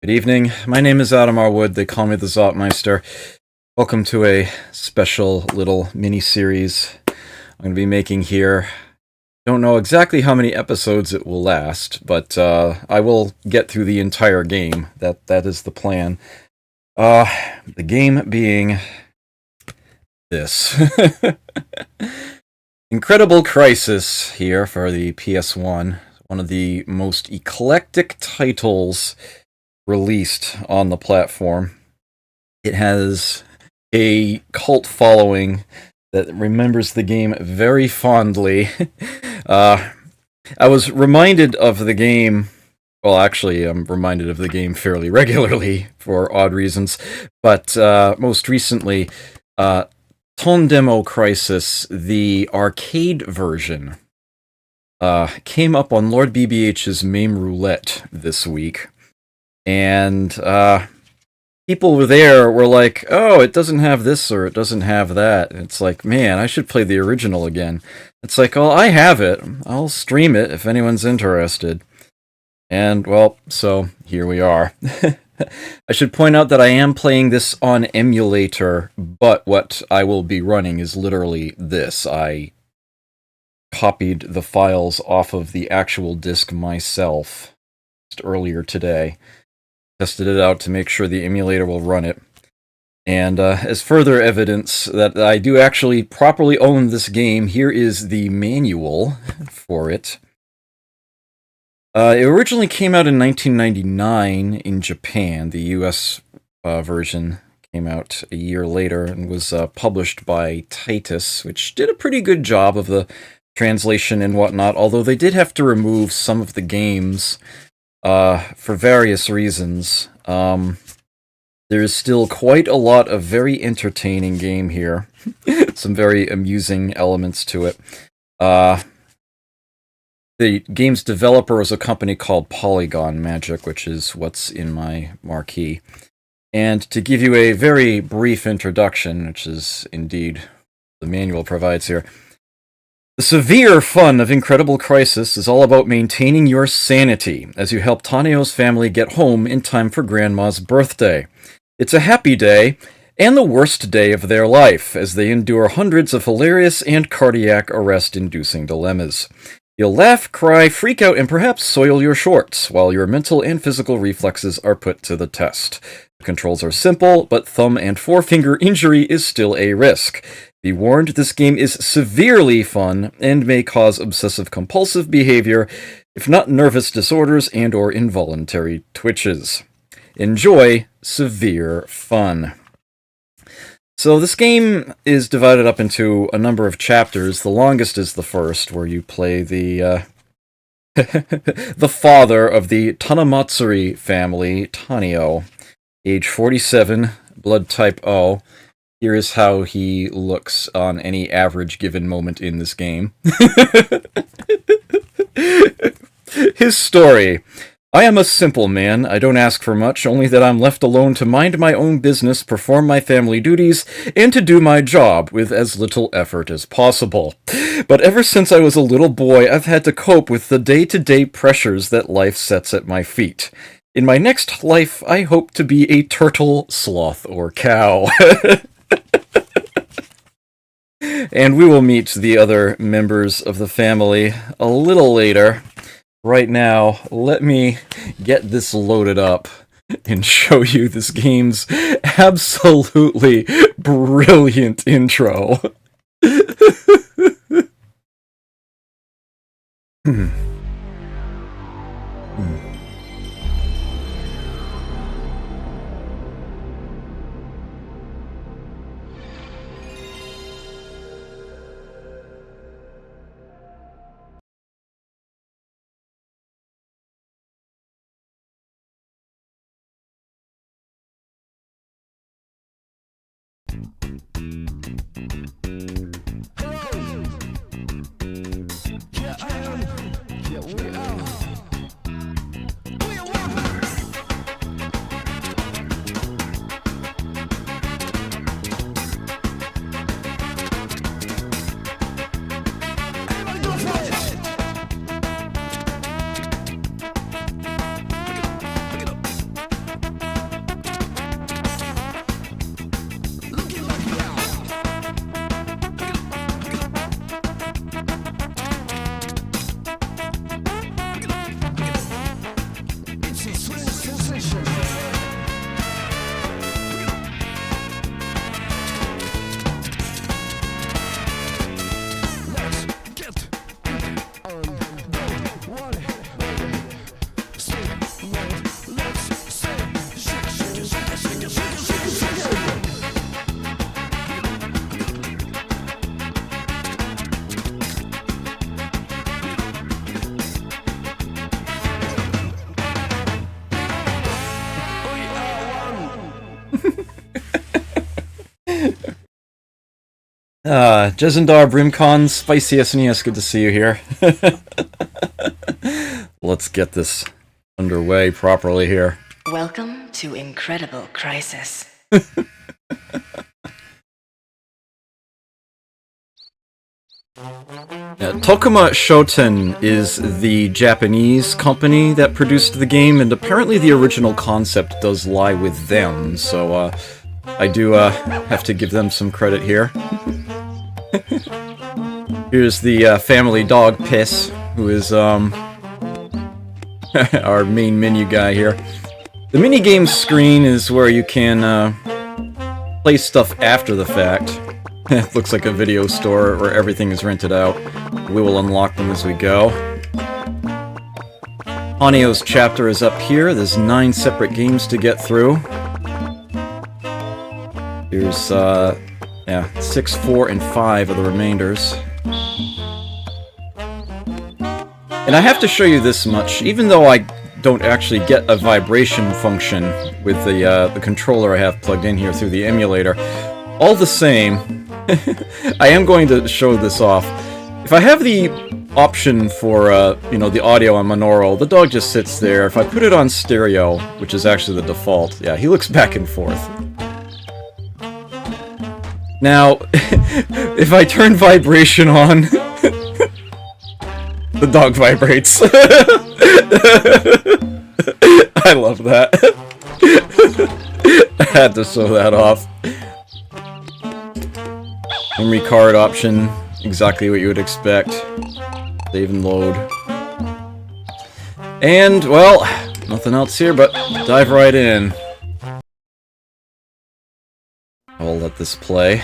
Good evening. My name is Adam R. Wood. They call me the Zotmeister. Welcome to a special little mini-series I'm going to be making here. Don't know exactly how many episodes it will last, but I will get through the entire game. That is the plan. The game being this. Incredible Crisis here for the PS1. One of the most eclectic titles released on the platform. It has a cult following that remembers the game very fondly. I was reminded of the game. Well, actually, I'm reminded of the game fairly regularly for odd reasons. But most recently, Tondemo Crisis, the arcade version, came up on Lord BBH's MAME Roulette this week. And people were like, oh, it doesn't have this or it doesn't have that. And it's like, man, I should play the original again. It's like, well, I have it. I'll stream it if anyone's interested. And, well, so here we are. I should point out that I am playing this on emulator, but what I will be running is literally this. I copied the files off of the actual disk myself just earlier today. Tested it out to make sure the emulator will run it. And as further evidence that I do actually properly own this game, here is the manual for it. It originally came out in 1999 in Japan. The US version came out a year later and was published by Titus, which did a pretty good job of the translation and whatnot, although they did have to remove some of the games for various reasons. There is still quite a lot of very entertaining game here. Some very amusing elements to it. The game's developer is a company called Polygon Magic, which is what's in my marquee. And to give you a very brief introduction, which is indeed the manual provides here, the severe fun of Incredible Crisis is all about maintaining your sanity as you help Taneo's family get home in time for Grandma's birthday. It's a happy day, and the worst day of their life, as they endure hundreds of hilarious and cardiac arrest-inducing dilemmas. You'll laugh, cry, freak out, and perhaps soil your shorts, while your mental and physical reflexes are put to the test. The controls are simple, but thumb and forefinger injury is still a risk. Be warned, this game is severely fun, and may cause obsessive-compulsive behavior, if not nervous disorders and or involuntary twitches. Enjoy severe fun. So this game is divided up into a number of chapters. The longest is the first, where you play the the father of the Tanamatsuri family, Taneo, age 47, blood type O. Here is how he looks on any average given moment in this game. His story. I am a simple man. I don't ask for much, only that I'm left alone to mind my own business, perform my family duties, and to do my job with as little effort as possible. But ever since I was a little boy, I've had to cope with the day-to-day pressures that life sets at my feet. In my next life, I hope to be a turtle, sloth, or cow. And we will meet the other members of the family a little later. Right now, let me get this loaded up and show you this game's absolutely brilliant intro. Jezendar Brimcon, Spicy SNES, good to see you here. Let's get this underway properly here. Welcome to Incredible Crisis. Tokuma Shoten is the Japanese company that produced the game, and apparently the original concept does lie with them, so I do have to give them some credit here. Here's the family dog Piss, who is our main menu guy here. The minigame screen is where you can play stuff after the fact. It looks like a video store where everything is rented out. We will unlock them as we go. Hanyo's chapter is up here. There's 9 separate games to get through. Here's, 6, 4, and 5 of the remainders. And I have to show you this much. Even though I don't actually get a vibration function with the controller I have plugged in here through the emulator, all the same, I am going to show this off. If I have the option for, the audio on monaural, the dog just sits there. If I put it on stereo, which is actually the default, yeah, he looks back and forth. Now, if I turn vibration on, the dog vibrates. I love that. I had to show that off. Memory card option, exactly what you would expect. Save and load. And, well, nothing else here, but dive right in. I'll let this play.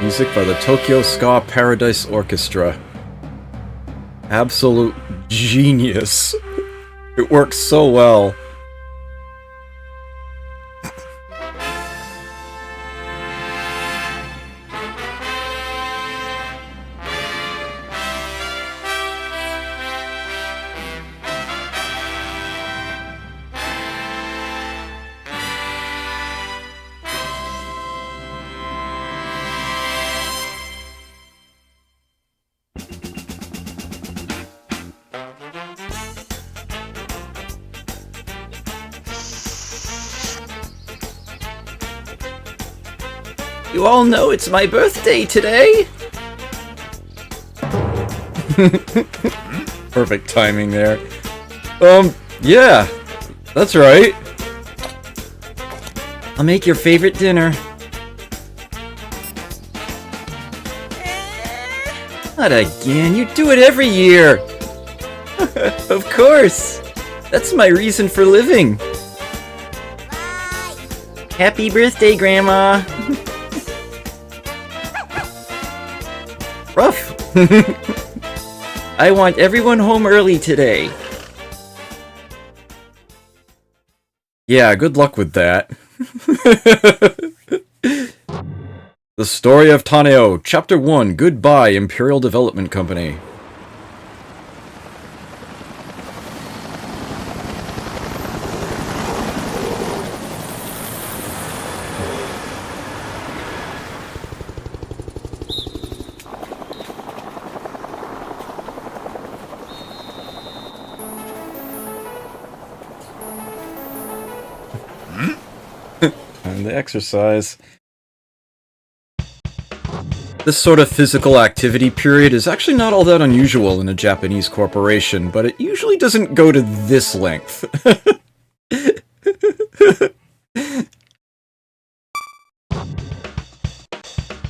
Music by the Tokyo Ska Paradise Orchestra. Absolute genius. It works so well. You all know it's my birthday today! Perfect timing there. Yeah, that's right. I'll make your favorite dinner. Not again, you do it every year! Of course! That's my reason for living! Happy birthday, Grandma! Rough! I want everyone home early today. Yeah, good luck with that. The Story of Taneo, Chapter 1, Goodbye, Imperial Development Company. And the exercise. This sort of physical activity period is actually not all that unusual in a Japanese corporation, but it usually doesn't go to this length.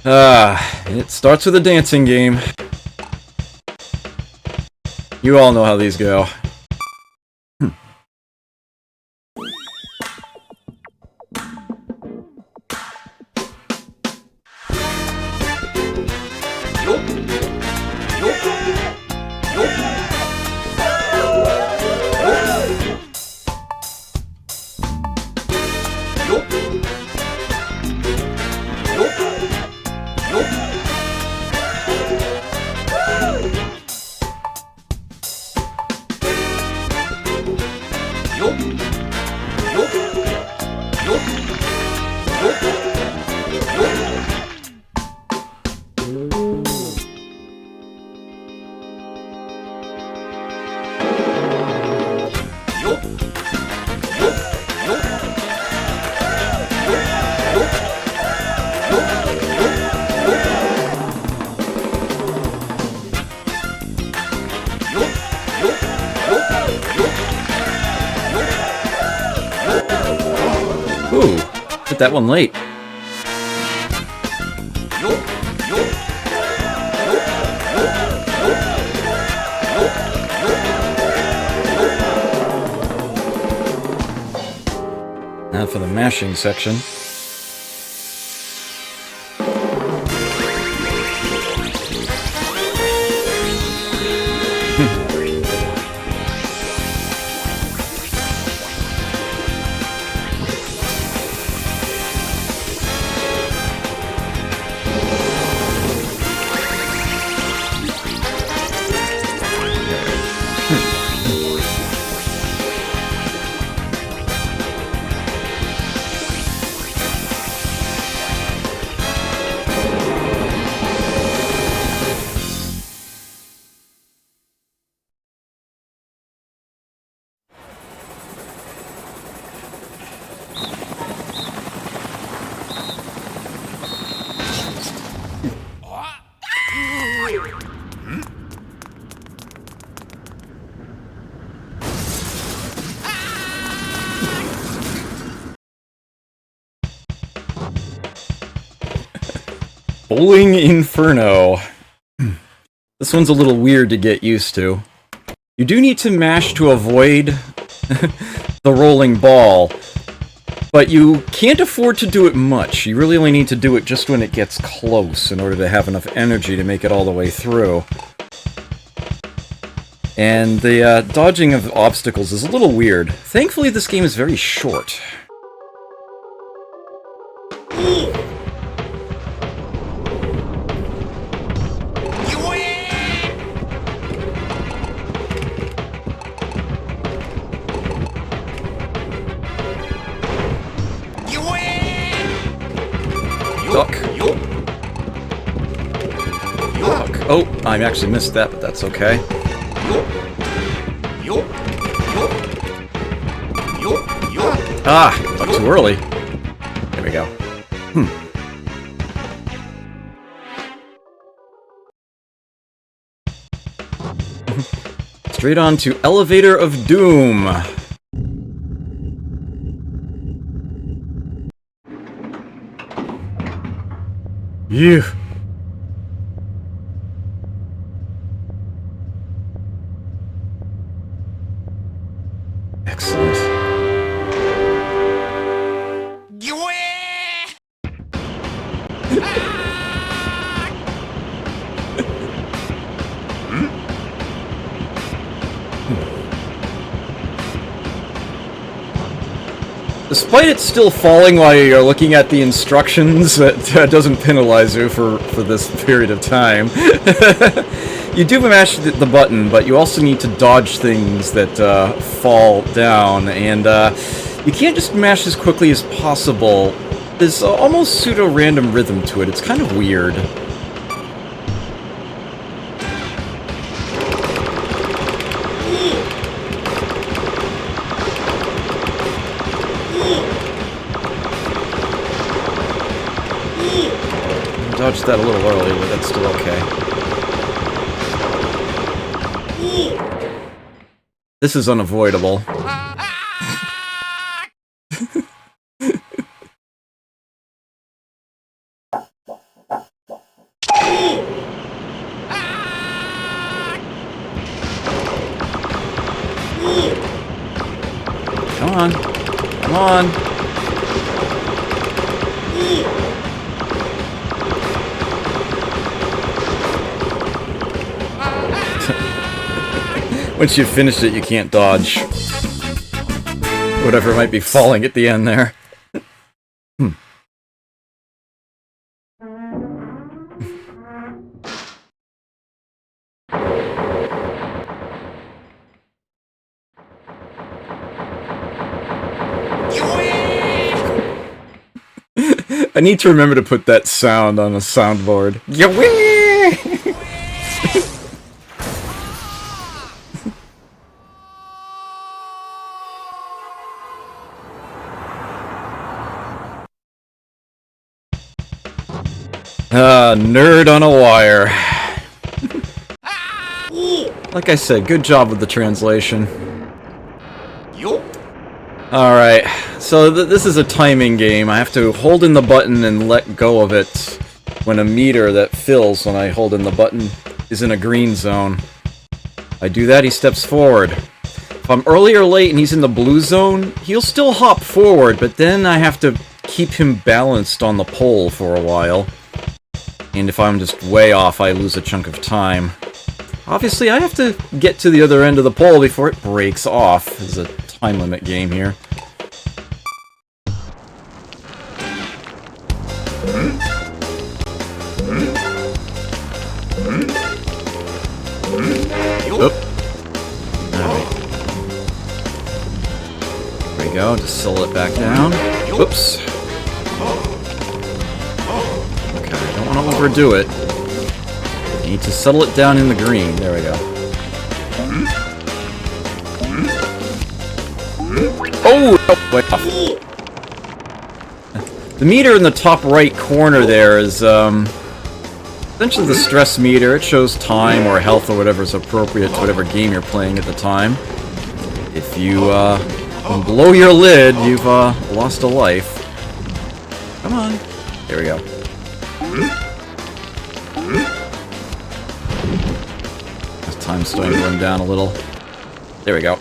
It starts with a dancing game. You all know how these go. Hit that one late. Now for the mashing section. Bowling Inferno. This one's a little weird to get used to. You do need to mash to avoid the rolling ball, but you can't afford to do it much. You really only need to do it just when it gets close in order to have enough energy to make it all the way through. And the dodging of obstacles is a little weird. Thankfully, this game is very short. Oh, I actually missed that, but that's okay. Ah, but too early. There we go. Straight on to Elevator of Doom. Yeah. Excellent. Despite it still falling while you're looking at the instructions, that doesn't penalize you for this period of time. You do mash the button, but you also need to dodge things that fall down, and you can't just mash as quickly as possible. There's almost pseudo-random rhythm to it. It's kind of weird. Dodged that a little early, but that's still okay. This is unavoidable. Come on. Come on. Once you've finished it, you can't dodge whatever might be falling at the end there. I need to remember to put that sound on a soundboard. Nerd on a wire. Like I said, good job with the translation. Alright, So this is a timing game. I have to hold in the button and let go of it when a meter that fills when I hold in the button is in a green zone. I do that, he steps forward. If I'm early or late and he's in the blue zone, he'll still hop forward, but then I have to keep him balanced on the pole for a while. And if I'm just way off, I lose a chunk of time. Obviously, I have to get to the other end of the pole before it breaks off. This is a time limit game here. Oop. Alright. There we go, just settle it back down. Whoops. Okay, I don't want to overdo it. I need to settle it down in the green. There we go. Oh! Way off. The meter in the top right corner there is, essentially the stress meter. It shows time or health or whatever is appropriate to whatever game you're playing at the time. If you, blow your lid, you've, lost a life. Come on. There we go. Time's starting to run down a little. There we go.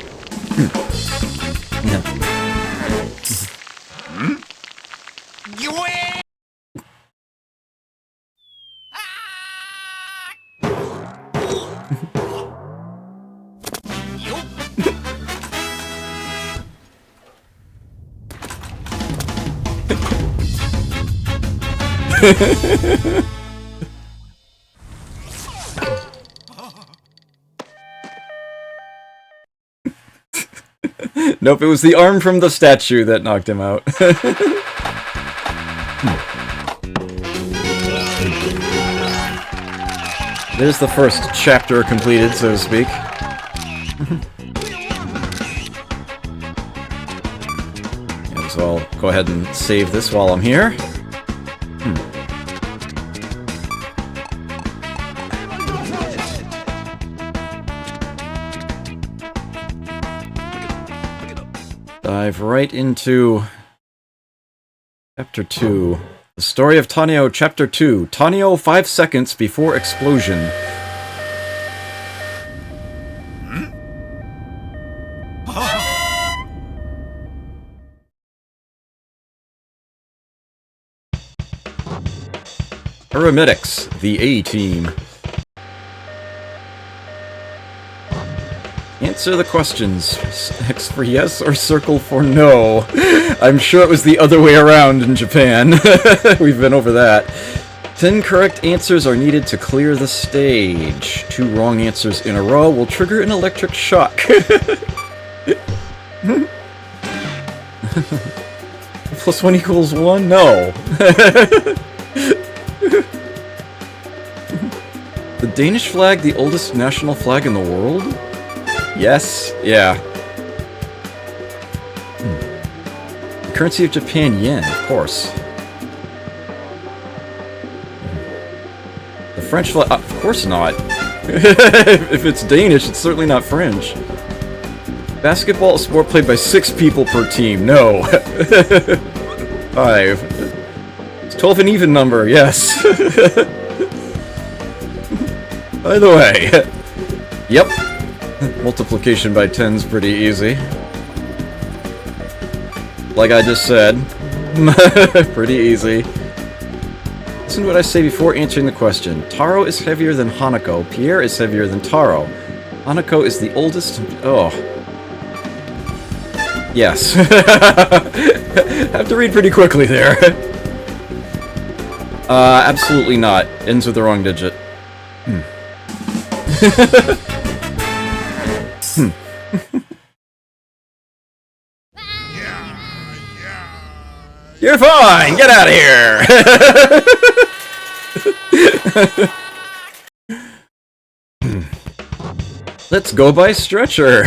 Nope, it was the arm from the statue that knocked him out. There's the first chapter completed, so to speak. Yeah, so I'll go ahead and save this while I'm here. Dive right into Chapter 2. The Story of Tanio, Chapter 2. Tanio 5 seconds before explosion. Paramedics, the A-Team. Answer the questions. X for yes or circle for no. I'm sure it was the other way around in Japan. We've been over that. 10 correct answers are needed to clear the stage. 2 wrong answers in a row will trigger an electric shock. Plus 1 equals 1? No. The Danish flag, the oldest national flag in the world? Yes, yeah. The currency of Japan, yen, of course. The French flag, of course not. If it's Danish, it's certainly not French. Basketball, a sport played by 6 people per team. No. 5. It's 12 an even number, yes. By the way. Yep. Multiplication by 10's pretty easy. Like I just said. Pretty easy. Listen to what I say before answering the question. Taro is heavier than Hanako. Pierre is heavier than Taro. Hanako is the oldest... Oh. Yes. Have to read pretty quickly there. Absolutely not. Ends with the wrong digit. You're fine! Get out of here! Let's go by stretcher.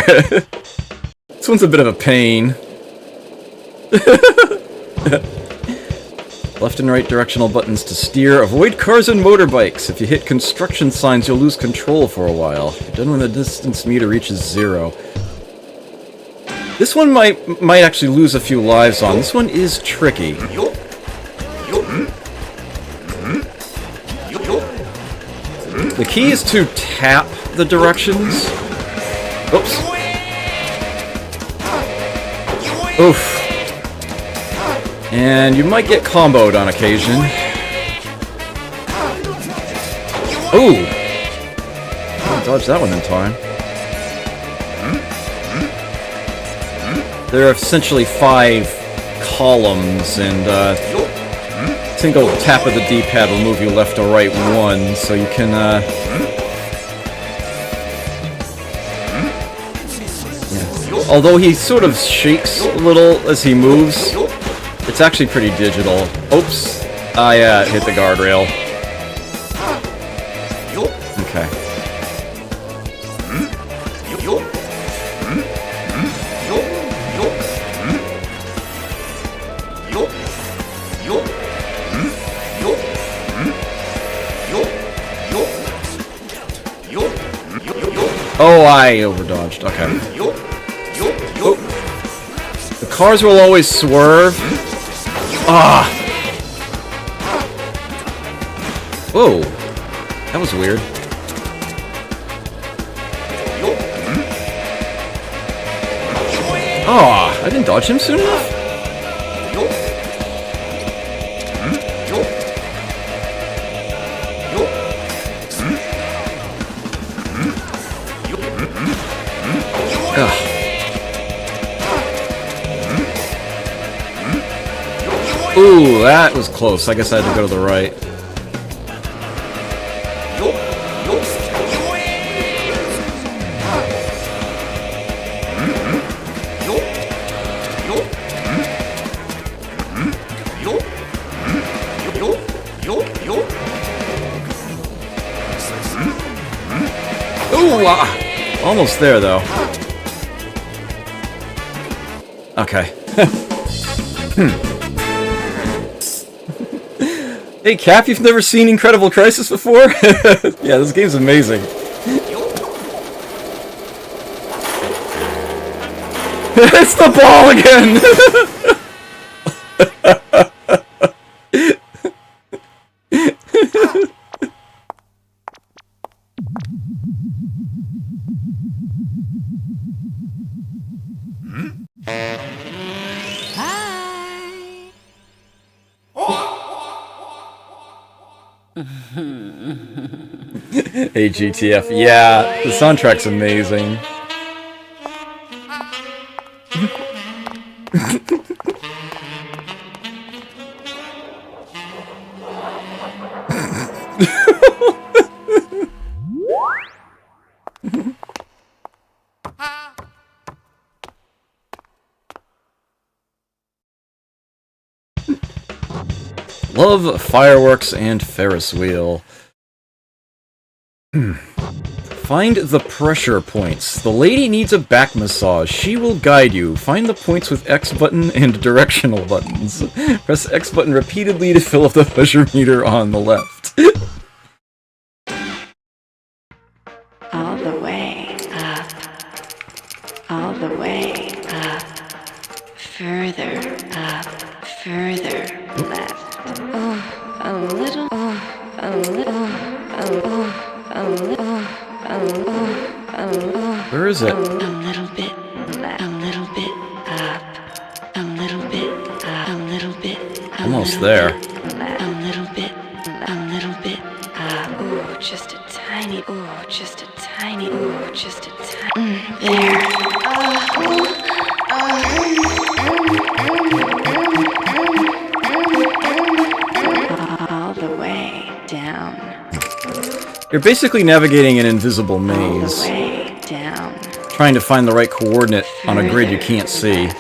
This one's a bit of a pain. Left and right directional buttons to steer. Avoid cars and motorbikes. If you hit construction signs, you'll lose control for a while. You're done when the distance meter reaches 0. This one might actually lose a few lives on. This one is tricky. The key is to tap the directions. Oops. Oof. And you might get comboed on occasion. Ooh! I dodged that one in time. There are essentially 5 columns, and single tap of the D-pad will move you left or right 1, so you can, yeah. Although he sort of shakes a little as he moves, it's actually pretty digital. Oops. I hit the guardrail. Okay. Oh, I overdodged. Okay. Oh. The cars will always swerve. Ah! Whoa. That was weird. Ah! I didn't dodge him soon enough? Ugh. Ooh, that was close. I guess I had to go to the right. Ooh, almost there, though. Okay. Hey, Cap, you've never seen Incredible Crisis before? Yeah, this game's amazing. It's the ball again! Hey, GTF. Yeah, the soundtrack's amazing. Love fireworks and Ferris wheel. Find the pressure points. The lady needs a back massage. She will guide you. Find the points with X button and directional buttons. Press X button repeatedly to fill up the pressure meter on the left. All the way up. All the way up. Further up. Further left. Oh, a little. Oh, a little. Where is it? A little bit left. A little bit up. A little bit up. A little bit. Almost there. A little bit. A little bit up. Ooh, just a tiny. Ooh, just a tiny. Ooh, just a tiny. There. All the way down. You're basically navigating an invisible maze. All the way down. Trying to find the right coordinate on a grid you can't see.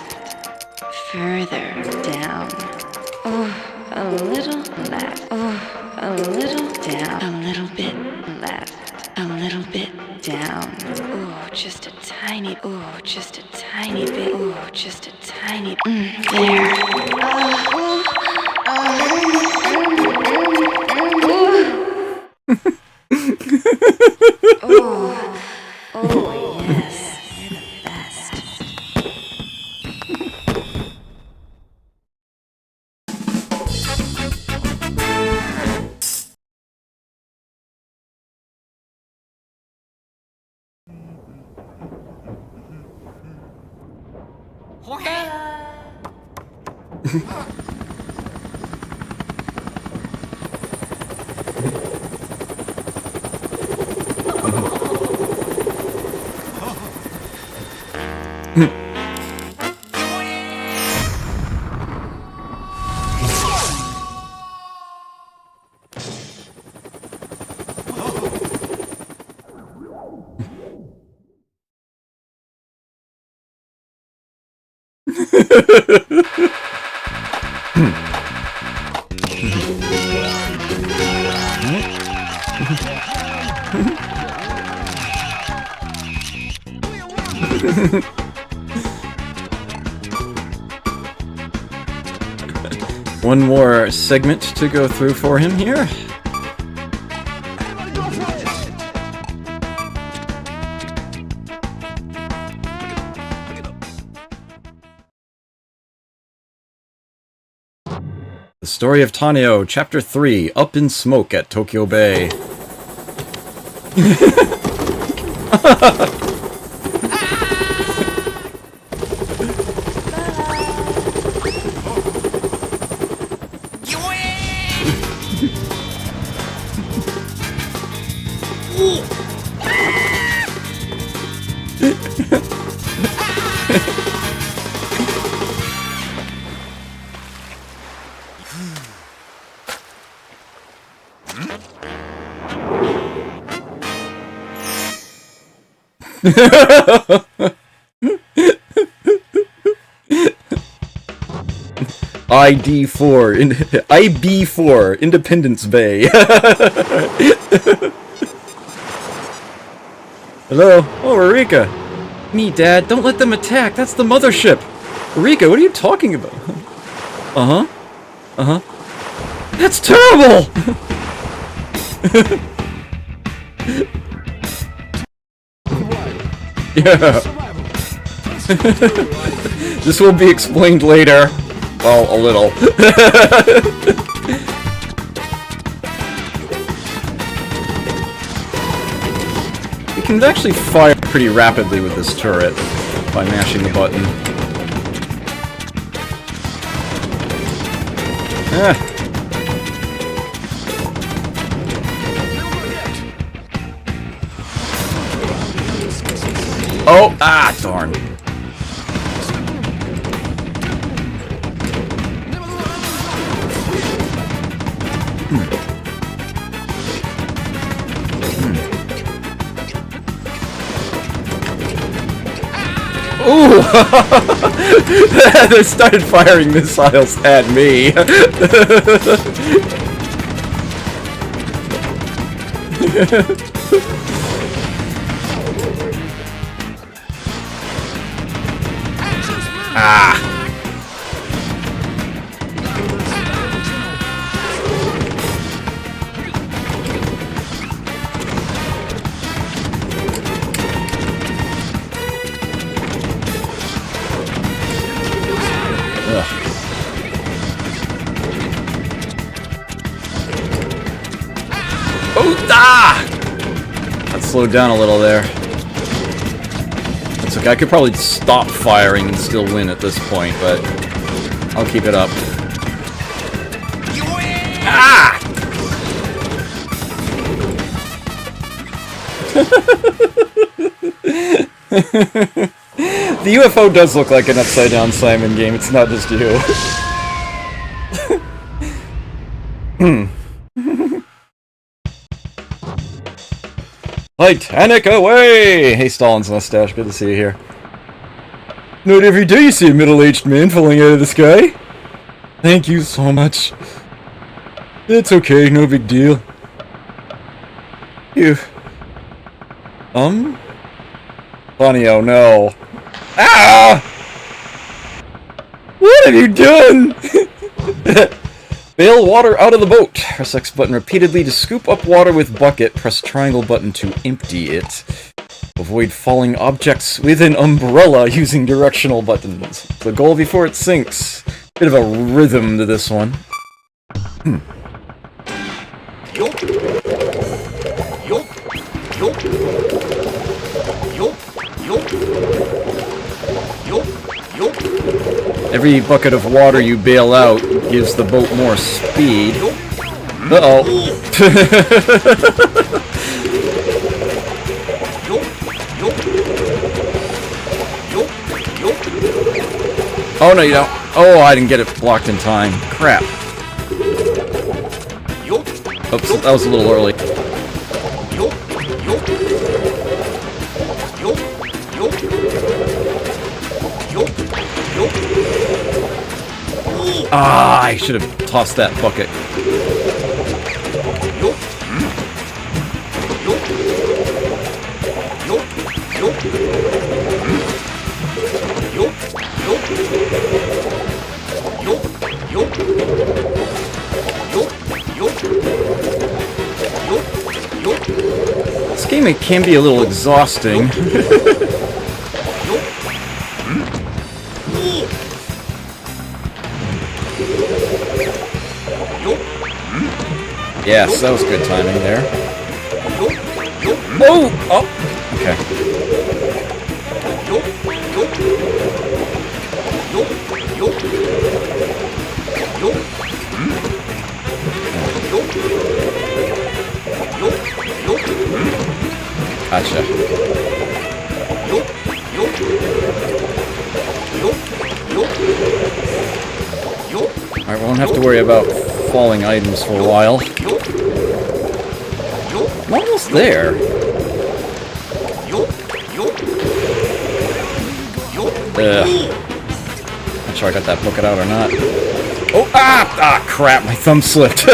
Further down. Oh, a little left. Oh, a little down. A little bit left. A little bit down. Oh, just a tiny. Oh, just a tiny bit. Oh, just a tiny. There. Oh, yes, you're the best. One more segment to go through for him here. The Story of Tanio, Chapter 3, Up in Smoke at Tokyo Bay. IB4, Independence Bay. Hello? Oh, Eureka. Me, Dad. Don't let them attack. That's the mothership. Eureka, what are you talking about? Uh-huh. Uh-huh. That's terrible! Yeah. This will be explained later. Well, a little. You can actually fire pretty rapidly with this turret by mashing the button. Ah. Oh, ah, darn. Ooh! They started firing missiles at me. Ah! Oh, ah! That slowed down a little there. It's okay, I could probably stop firing and still win at this point, but I'll keep it up. Ah! The UFO does look like an Upside Down Simon game, it's not just you. Titanic away! Hey, Stalin's mustache, good to see you here. Not every day you see a middle-aged man falling out of the sky. Thank you so much. It's okay, no big deal. You... Tanio, no. Ah! What have you done? Bail water out of the boat. Press X button repeatedly to scoop up water with bucket. Press triangle button to empty it. Avoid falling objects with an umbrella using directional buttons. The goal before it sinks. Bit of a rhythm to this one. Yup. Yup. Yup. Yup. Yup. Yup. Yup. Every bucket of water you bail out gives the boat more speed. Uh-oh. Oh, no, you don't. Oh, I didn't get it blocked in time. Crap. Oops, that was a little early. Ah, I should have tossed that bucket. This game can be a little exhausting. Yes, that was good timing there. Oh! Oh! Okay. Gotcha. Alright, we won't have to worry about falling items for a while. I'm almost there. Not sure I got that bucket out or not. Oh, ah, crap, my thumb slipped.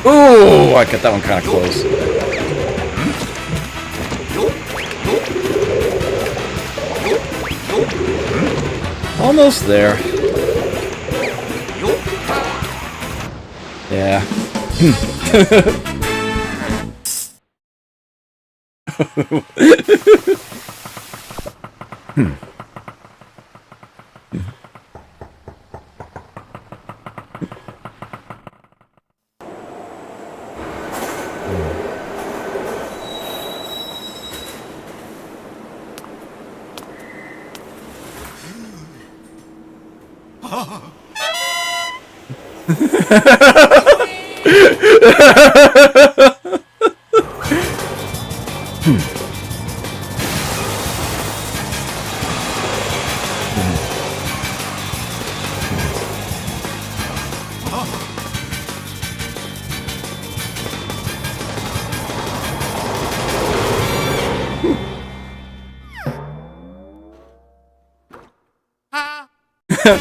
Ooh, I got that one kind of close. Almost there. Yeah.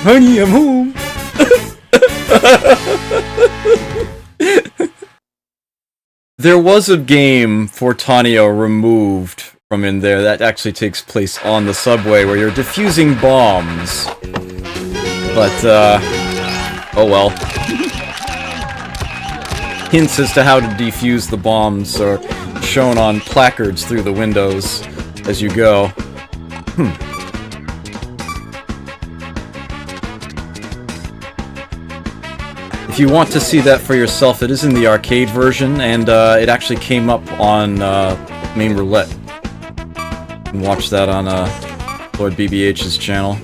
Honey, I'm home. There was a game for Tanio removed from in there that actually takes place on the subway where you're defusing bombs. But, oh well. Hints as to how to defuse the bombs are shown on placards through the windows as you go. If you want to see that for yourself, it is in the arcade version, and it actually came up on Main Roulette. You can watch that on Lord BBH's channel.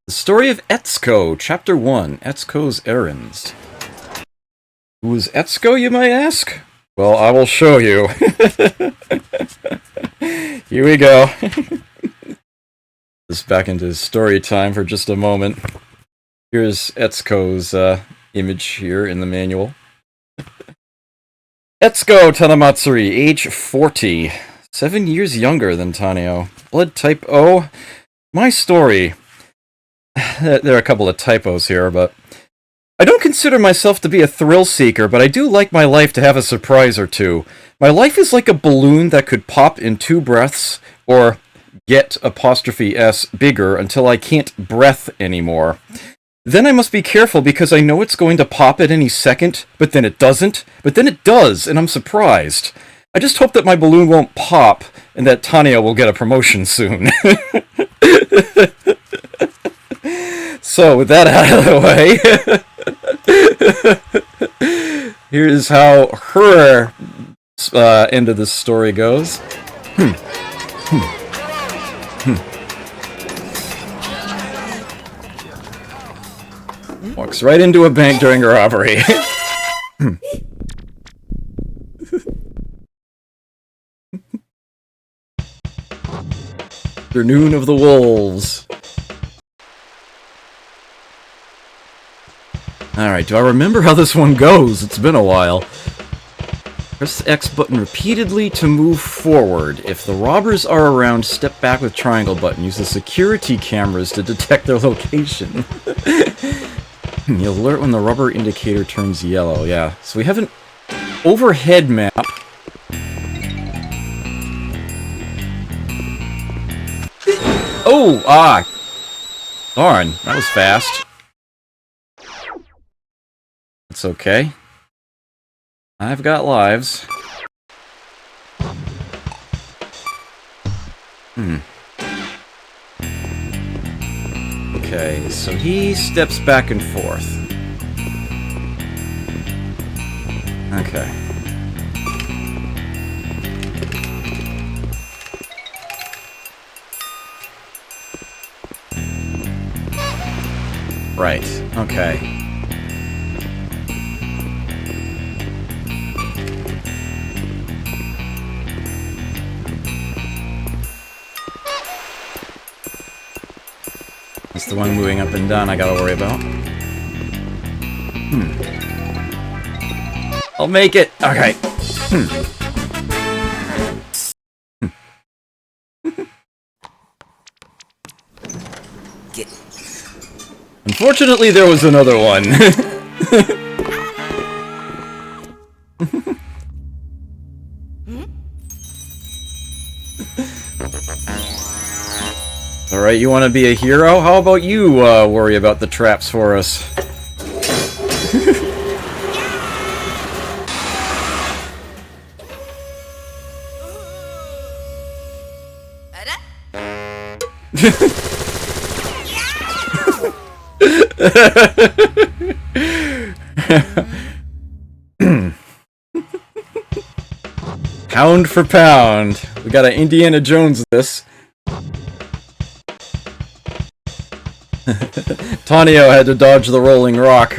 The Story of Etsuko, Chapter 1, Etsuko's Errands. Who is Etsuko, you might ask? Well, I will show you. Here we go. Just back into story time for just a moment. Here's Etsuko's image here in the manual. Etsuko Tanamatsuri, age 40. 7 years younger than Tanio. Blood type O. My story. There are a couple of typos here, but... I don't consider myself to be a thrill seeker, but I do like my life to have a surprise or two. My life is like a balloon that could pop in 2 breaths, or get '(s) bigger until I can't breath anymore. Then I must be careful because I know it's going to pop at any second, but then it doesn't, but then it does, and I'm surprised. I just hope that my balloon won't pop, and that Tanio will get a promotion soon. So, with that out of the way... Here's how her end of this story goes. Walks right into a bank during a robbery. Afternoon of the Wolves. Alright, do I remember how this one goes? It's been a while. Press the X button repeatedly to move forward. If the robbers are around, step back with triangle button. Use the security cameras to detect their location. You'll alert when the rubber indicator turns yellow. Yeah, so we have an overhead map. Oh! Ah! Darn, that was fast. It's okay. I've got lives. Okay, so he steps back and forth. Okay. Right, okay. That's the one moving up and down I gotta worry about. I'll make it! Okay. Unfortunately, there was another one. Alright, you want to be a hero? How about you worry about the traps for us? Pound for pound. We got an Indiana Jones this. Tonio had to dodge the rolling rock.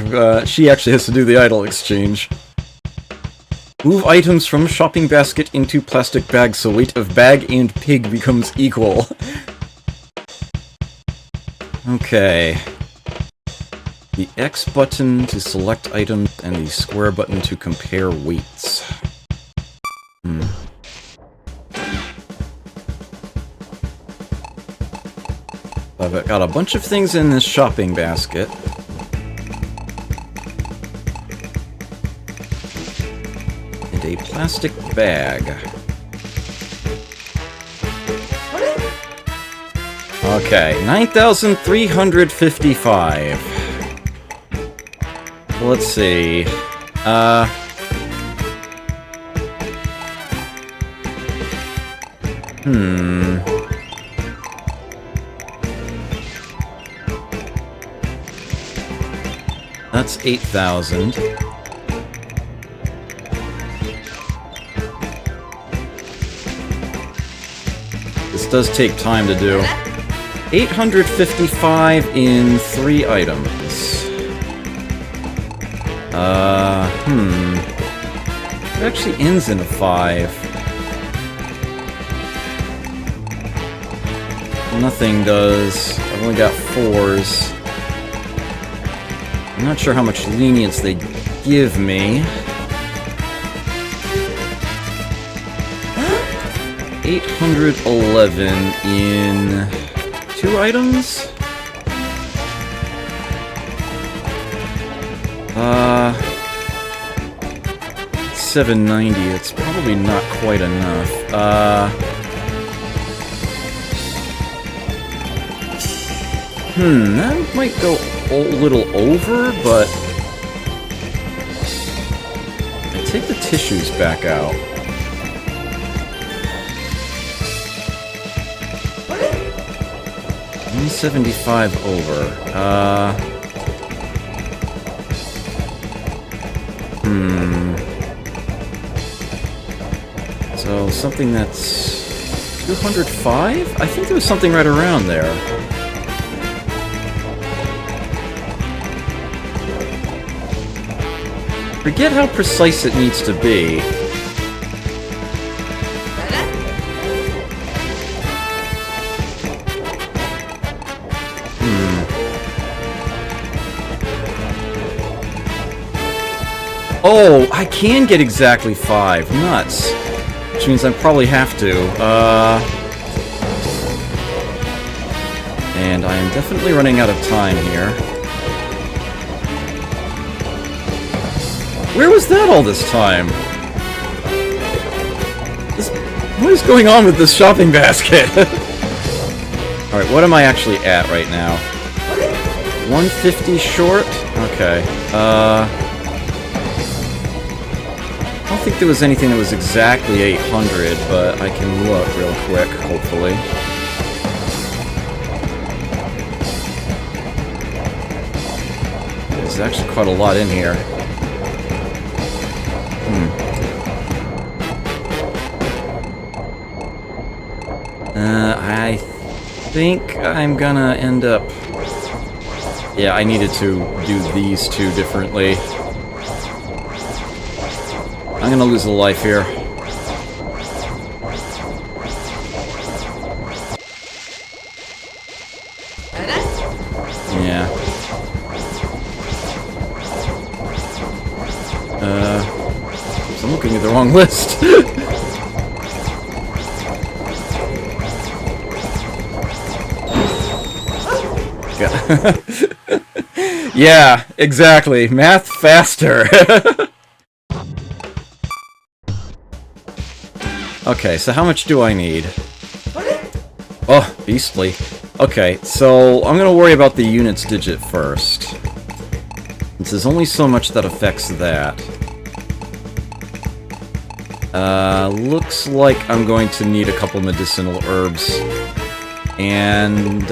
She actually has to do the idol exchange. Move items from shopping basket into plastic bag so weight of bag and pig becomes equal. Okay. The X button to select items and the square button to compare weights. I've got a bunch of things in this shopping basket. And a plastic bag. Okay, 9,355. Let's see. That's 8,000. This does take time to do. 855 in 3 items. It actually ends in a 5. Nothing does. I've only got 4s. I'm not sure how much lenience they give me. 811 in 2 items? 790, it's probably not quite enough. That might go a little over, but I take the tissues back out. $175 over. So something that's 205? I think there was something right around there. Forget how precise it needs to be. Oh, I can get exactly 5. Nuts. Which means I probably have to. And I am definitely running out of time here. Where was that all this time? What is going on with this shopping basket? Alright, what am I actually at right now? 150 short? Okay. I don't think there was anything that was exactly 800, but I can look real quick, hopefully. There's actually quite a lot in here. I think I'm gonna end up... Yeah, I needed to do these two differently. I'm gonna lose a life here. Yeah. So I'm looking at the wrong list. Yeah, exactly. Math faster. Okay, so how much do I need? Oh, beastly. Okay, so I'm gonna worry about the units digit first. Since there's only so much that affects that. Looks like I'm going to need a couple medicinal herbs. And,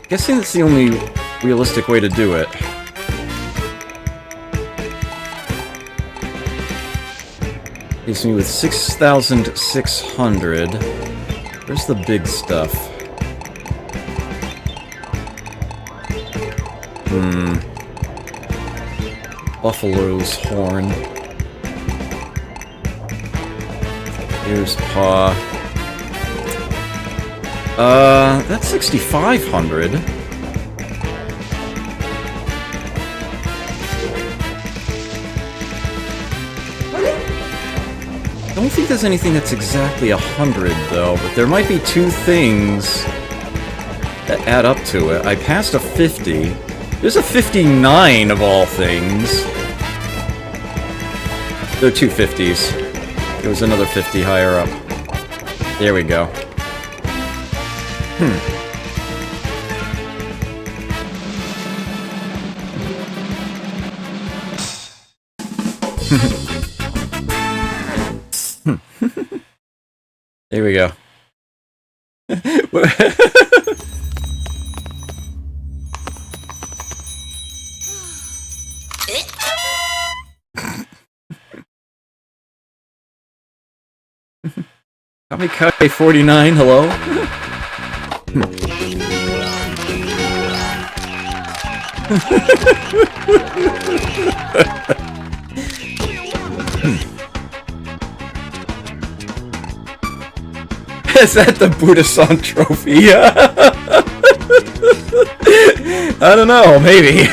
guessing that's the only realistic way to do it. Leaves me with 6,600. Where's the big stuff? Buffalo's horn. Here's paw. That's 6,500. I don't think there's anything that's exactly 100, though, but there might be two things that add up to it. I passed a 50. There's a 59 of all things. There are two 50s. There was another 50 higher up. There we go. There we go. Kamikaze 49, hello? Is that the Buddha-san trophy? I don't know, maybe.